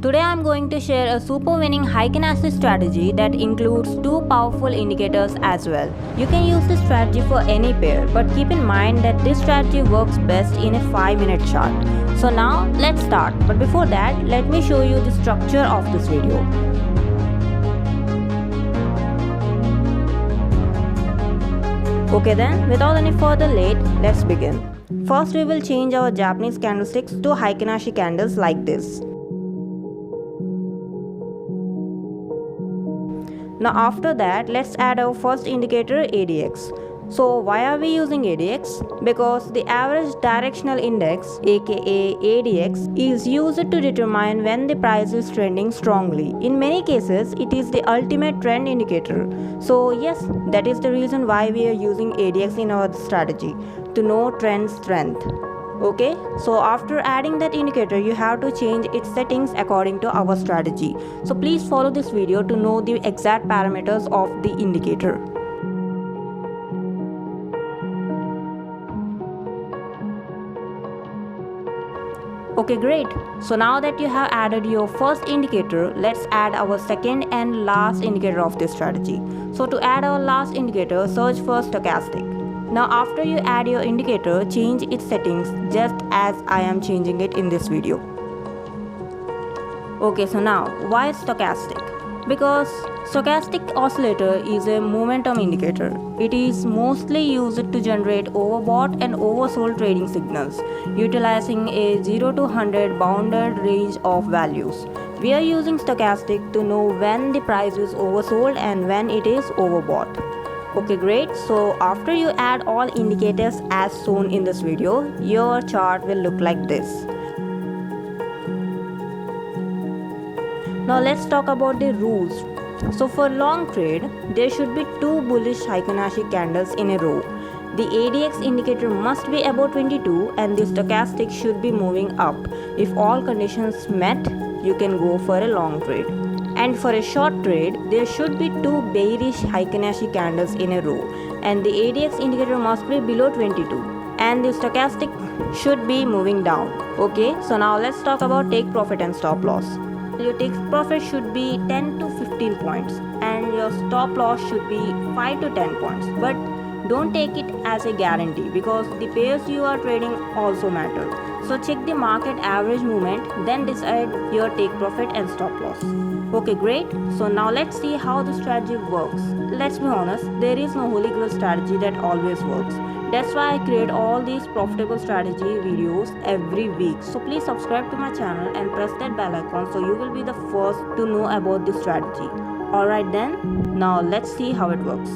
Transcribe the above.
Today I am going to share a super winning high canasta strategy that includes two powerful indicators as well. You can use this strategy for any pair, but keep in mind that this strategy works best in a 5-minute chart. So now let's start, but before that let me show you the structure of this video. Okay then, without any further late, let's begin. First we will change our Japanese candlesticks to Heikin-Ashi candles like this. Now after that, let's add our first indicator ADX. So why are we using ADX? Because the average directional index aka ADX is used to determine when the price is trending strongly. In many cases, it is the ultimate trend indicator. So yes, that is the reason why we are using ADX in our strategy, to know trend strength. Okay, so after adding that indicator, you have to change its settings according to our strategy. So please follow this video to know the exact parameters of the indicator. Okay, great. So now that you have added your first indicator, let's add our second and last indicator of this strategy. So to add our last indicator, search for stochastic. Now after you add your indicator, change its settings just as I am changing it in this video. Okay, so now why stochastic? Because stochastic oscillator is a momentum indicator. It is mostly used to generate overbought and oversold trading signals, utilizing a 0 to 100 bounded range of values. We are using stochastic to know when the price is oversold and when it is overbought. Okay, great. So after you add all indicators as shown in this video, your chart will look like this. Now let's talk about the rules. So for long trade, there should be two bullish Heikin-Ashi candles in a row. The ADX indicator must be above 22 and the stochastic should be moving up. If all conditions met, you can go for a long trade. And for a short trade, there should be two bearish Heikin-Ashi candles in a row, and the ADX indicator must be below 22 and the stochastic should be moving down. Okay, so now let's talk about take profit and stop loss. Your take profit should be 10 to 15 points and your stop loss should be 5 to 10 points, but don't take it as a guarantee because the pairs you are trading also matter. So check the market average movement, then decide your take profit and stop loss. Okay, great. So now let's see how the strategy works. Let's be honest, there is no holy grail strategy that always works. That's why I create all these profitable strategy videos every week. So please subscribe to my channel and press that bell icon so you will be the first to know about this strategy. Alright then, now let's see how it works.